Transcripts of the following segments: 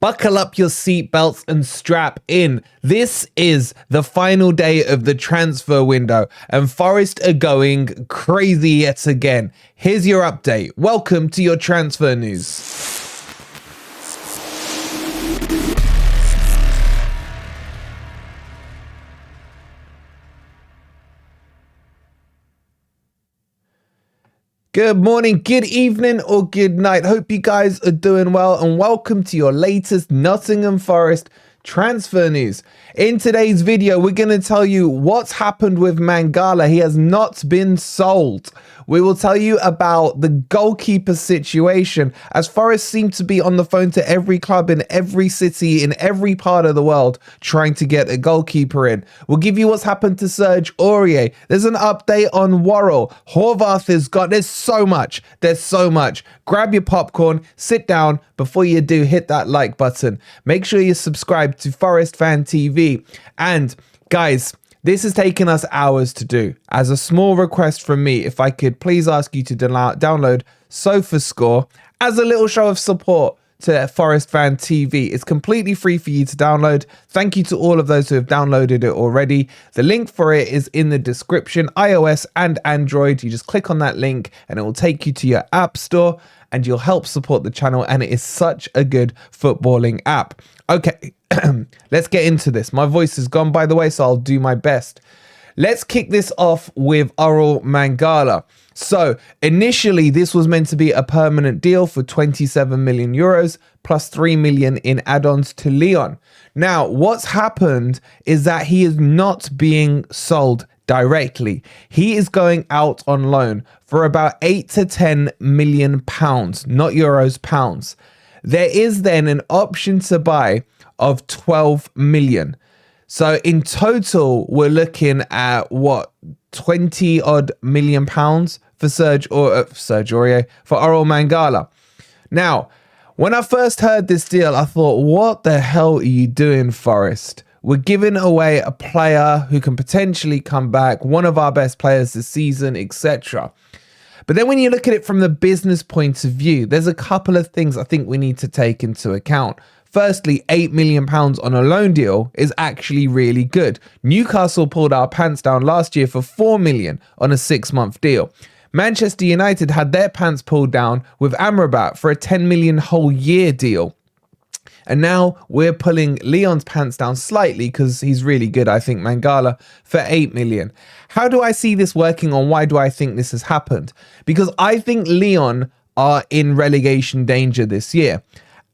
Buckle up your seatbelts and strap in. This is the final day of the transfer window and Forest are going crazy yet again. Here's your update. Welcome to your transfer news. Good morning, good evening, or good night. Hope you guys are doing well and welcome to your latest Nottingham Forest transfer news. In today's video, we're going to tell you what's happened with Mangala. He has not been sold. We will tell you about the goalkeeper situation, as Forest seem to be on the phone to every club in every city in every part of the world trying to get a goalkeeper in. We'll give you what's happened to Serge Aurier. There's an update on Worl. Horvath has got, there's so much. Grab your popcorn, sit down. Before you do, hit that like button. Make sure you subscribe to Forest Fan TV. And guys, this has taken us hours to do. As a small request from me, if I could please ask you to download SofaScore as a little show of support to Forest Fan TV. It's completely free for you to download. Thank you to all of those who have downloaded it already. The link for it is in the description, iOS and Android. You just click on that link and it will take you to your app store and you'll help support the channel. And it is such a good footballing app. Okay, let's get into this. My voice is gone, by the way, so I'll do my best. Let's kick this off with Orel Mangala. So initially, this was meant to be a permanent deal for 27 million euros plus 3 million in add-ons to Lyon. Now, what's happened is that he is not being sold directly. He is going out on loan for about 8 to 10 million pounds, not euros, pounds. There is then an option to buy of 12 million. So in total, we're looking at what, 20 odd million pounds for Serge Aurier, for Orel Mangala. Now, when I first heard this deal, I thought, what the hell are you doing, Forest? We're giving away a player who can potentially come back, one of our best players this season, etc. But then when you look at it from the business point of view, there's a couple of things I think we need to take into account. Firstly, £8 million on a loan deal is actually really good. Newcastle pulled our pants down last year for 4 million on a 6-month deal. Manchester United had their pants pulled down with Amrabat for a 10 million whole year deal. And now we're pulling Lyon's pants down slightly because he's really good, I think, Mangala, for 8 million. How do I see this working on? Why do I think this has happened? Because I think Lyon are in relegation danger this year.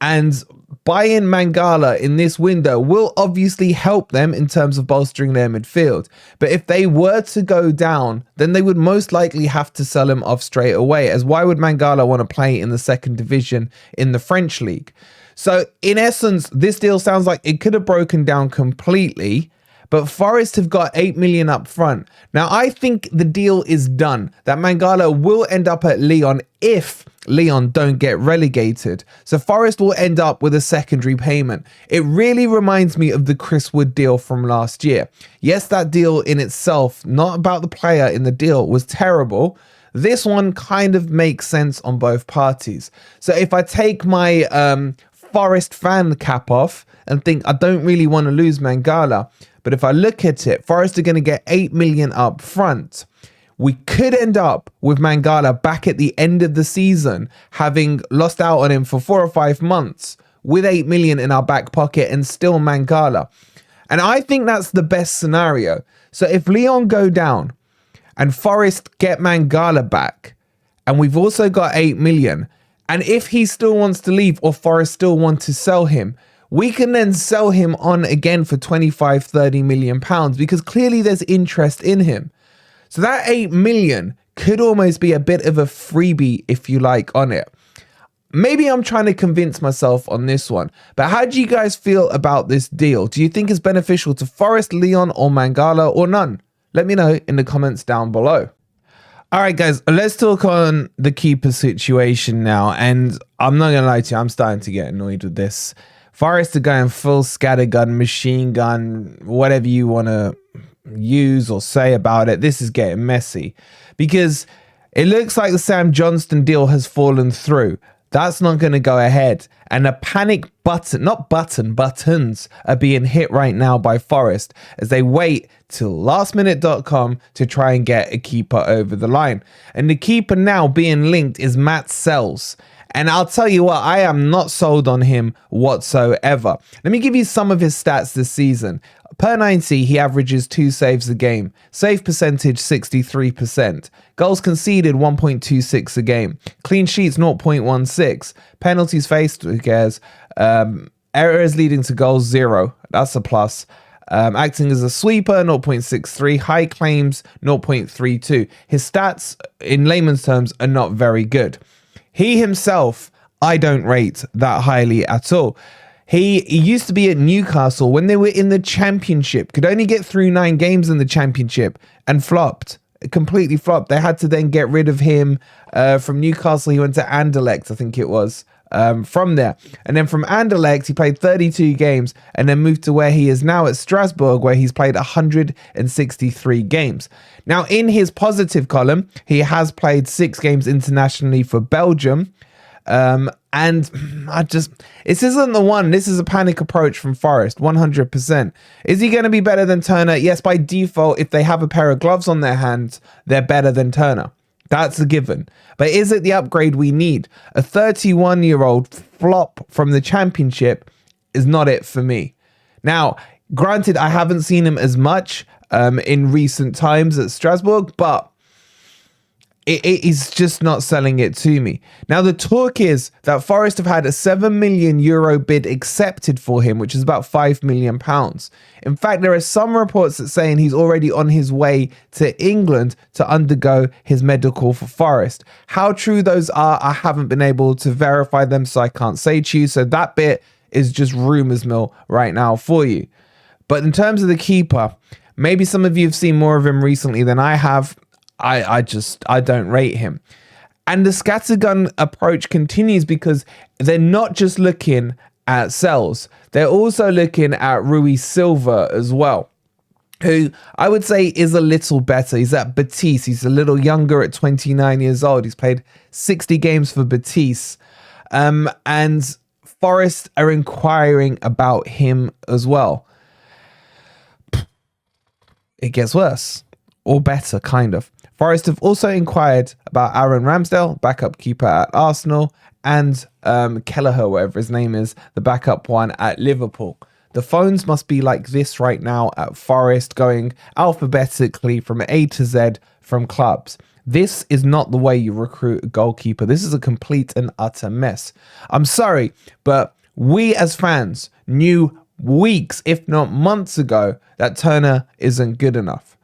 And buying Mangala in this window will obviously help them in terms of bolstering their midfield. But if they were to go down, then they would most likely have to sell him off straight away. As why would Mangala want to play in the second division in the French league? So in essence, this deal sounds like it could have broken down completely, but Forest have got 8 million up front. Now, I think the deal is done, that Mangala will end up at Lyon if Lyon don't get relegated. So Forest will end up with a secondary payment. It really reminds me of the Chris Wood deal from last year. Yes, that deal in itself, not about the player in the deal, was terrible. This one kind of makes sense on both parties. So if I take my Forest fan cap off and think I don't really want to lose Mangala, but if I look at it, Forest are going to get 8 million up front. We could end up with Mangala back at the end of the season, having lost out on him for 4 or 5 months with 8 million in our back pocket and still Mangala. And I think that's the best scenario. So if Lyon go down and Forest get Mangala back, and we've also got 8 million, and if he still wants to leave or Forest still want to sell him, we can then sell him on again for 25, 30 million pounds because clearly there's interest in him. So that 8 million could almost be a bit of a freebie, if you like, on it. Maybe I'm trying to convince myself on this one, but how do you guys feel about this deal? Do you think it's beneficial to Forest, Lyon or Mangala or none? Let me know in the comments down below. All right, guys, let's talk on the keeper situation now. And I'm not going to lie to you, I'm starting to get annoyed with this. Forest are going full scattergun, machine gun, whatever you want to use or say about it. This is getting messy because it looks like the Sam Johnston deal has fallen through. That's not going to go ahead. And a panic button, not button, buttons are being hit right now by Forest as they wait till lastminute.com to try and get a keeper over the line. And the keeper now being linked is Matz Sels. And I'll tell you what, I am not sold on him whatsoever. Let me give you some of his stats this season. Per 90, he averages 2 saves a game. Save percentage, 63%. Goals conceded, 1.26 a game. Clean sheets, 0.16. Penalties faced, who cares? Errors leading to goals, 0. That's a plus. Acting as a sweeper, 0.63. High claims, 0.32. His stats, in layman's terms, are not very good. He himself, I don't rate that highly at all. He used to be at Newcastle when they were in the Championship, could only get through 9 games in the Championship and flopped, completely flopped. They had to then get rid of him from Newcastle. He went to Anderlecht, I think it was, from there. And then from Anderlecht, he played 32 games and then moved to where he is now at Strasbourg, where he's played 163 games. Now, in his positive column, he has played 6 games internationally for Belgium. And this isn't the one. This is a panic approach from Forest, 100%. Is he going to be better than Turner? Yes, by default, if they have a pair of gloves on their hands, they're better than Turner. That's a given. But is it the upgrade we need? A 31-year-old flop from the Championship is not it for me. Now, granted, I haven't seen him as much in recent times at Strasbourg, but it is just not selling it to me. Now, the talk is that Forest have had a €7 million bid accepted for him, which is about £5 million. In fact, there are some reports that saying he's already on his way to England to undergo his medical for Forest. How true those are, I haven't been able to verify them, so I can't say to you. So that bit is just rumours mill right now for you. But in terms of the keeper, maybe some of you have seen more of him recently than I have. I don't rate him. And the scattergun approach continues because they're not just looking at Sels. They're also looking at Rui Silva as well, who I would say is a little better. He's at Betis. He's a little younger at 29 years old. He's played 60 games for Betis. And Forest are inquiring about him as well. It gets worse, or better, kind of. Forest have also inquired about Aaron Ramsdale, backup keeper at Arsenal, and Kelleher, whatever his name is, the backup one at Liverpool. The phones must be like this right now at Forest, going alphabetically from A to Z from clubs. This is not the way you recruit a goalkeeper. This is a complete and utter mess. I'm sorry, but we as fans knew weeks, if not months ago, that Turner isn't good enough.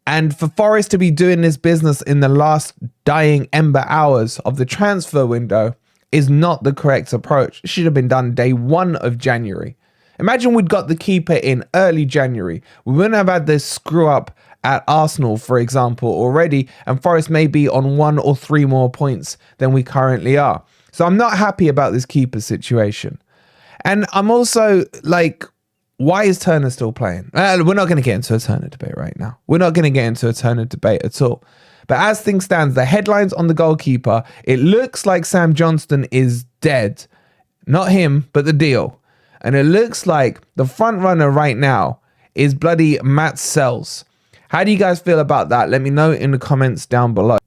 And for Forest to be doing this business in the last dying ember hours of the transfer window is not the correct approach. It should have been done day 1 of January. Imagine we'd got the keeper in early January. We wouldn't have had this screw up at Arsenal, for example, already, and Forest may be on 1 or 3 more points than we currently are. So I'm not happy about this keeper situation. And I'm also like, why is Turner still playing? We're not going to get into a Turner debate right now. We're not going to get into a Turner debate at all. But as things stand, the headlines on the goalkeeper, it looks like Sam Johnston is dead. Not him, but the deal. And it looks like the front runner right now is bloody Matz Sels. How do you guys feel about that? Let me know in the comments down below.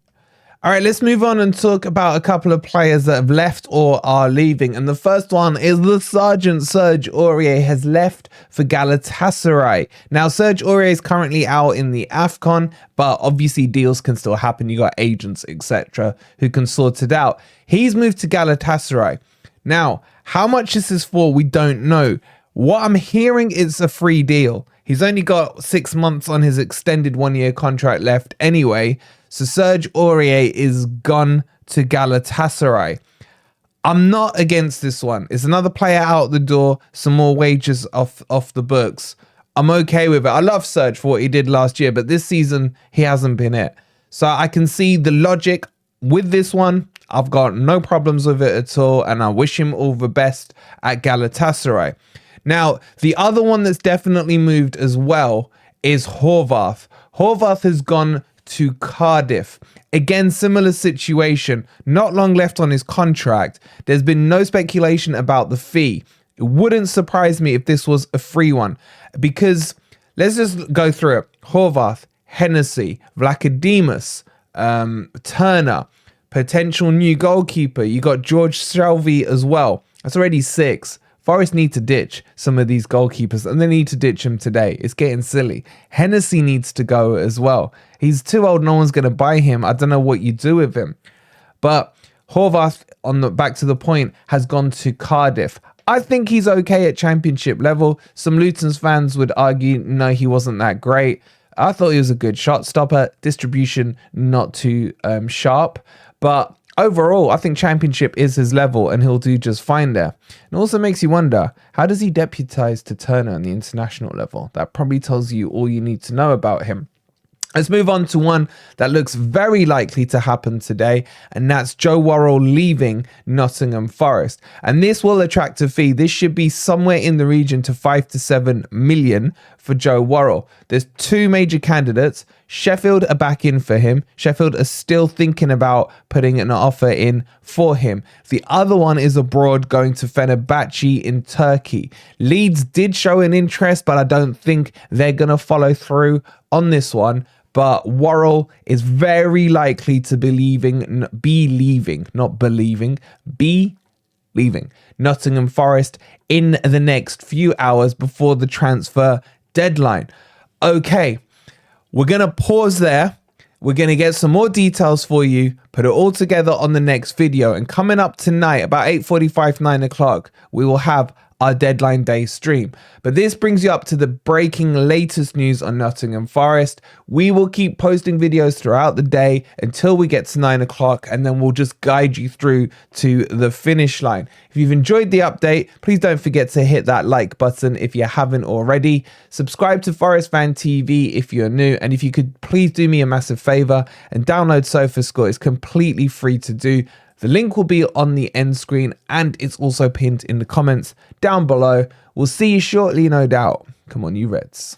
All right, let's move on and talk about a couple of players that have left or are leaving. And the first one is the Sergeant Serge Aurier has left for Galatasaray. Now, Serge Aurier is currently out in the AFCON, but obviously deals can still happen. You got agents, etc., who can sort it out. He's moved to Galatasaray. Now, how much this is for, we don't know. What I'm hearing is a free deal. He's only got 6 months on his extended 1-year contract left anyway. So Serge Aurier is gone to Galatasaray. I'm not against this one. It's another player out the door, some more wages off the books. I'm okay with it. I love Serge for what he did last year, but this season he hasn't been it. So I can see the logic with this one. I've got no problems with it at all, and I wish him all the best at Galatasaray. Now, the other one that's definitely moved as well is Horvath. Horvath has gone to Cardiff. Again, similar situation, not long left on his contract. There's been no speculation about the fee. It wouldn't surprise me if this was a free one, because let's just go through it. Horvath, Hennessey, Vlachodimos, Turner, potential new goalkeeper. You got George Shelvey as well. That's already 6. Forest need to ditch some of these goalkeepers, and they need to ditch him today. It's getting silly. Hennessey needs to go as well. He's too old. No one's going to buy him. I don't know what you do with him. But Horvath, back to the point, has gone to Cardiff. I think he's okay at championship level. Some Luton's fans would argue, no, he wasn't that great. I thought he was a good shot stopper. Distribution, not too sharp. But overall, I think championship is his level and he'll do just fine there. It also makes you wonder, how does he deputise to Turner on the international level? That probably tells you all you need to know about him. Let's move on to one that looks very likely to happen today, and that's Joe Worrell leaving Nottingham Forest. And this will attract a fee. This should be somewhere in the region to 5 to 7 million for Joe Worrell. There's 2 major candidates. Sheffield are back in for him. Sheffield are still thinking about putting an offer in for him. The other one is abroad, going to Fenerbahce in Turkey. Leeds did show an interest, but I don't think they're going to follow through on this one. But Worrell is very likely to be leaving Nottingham Forest in the next few hours before the transfer deadline. Okay, we're going to pause there. We're going to get some more details for you, put it all together on the next video. And coming up tonight, about 8:45, 9 o'clock, we will have our deadline day stream. But this brings you up to the breaking latest news on Nottingham Forest. We will keep posting videos throughout the day until we get to 9 o'clock, and then we'll just guide you through to the finish line. If you've enjoyed the update, please don't forget to hit that like button if you haven't already. Subscribe to Forest Fan TV if you're new, and if you could please do me a massive favor and download SofaScore. It's completely free to do. The link will be on the end screen, and it's also pinned in the comments down below. We'll see you shortly, no doubt. Come on, you Reds.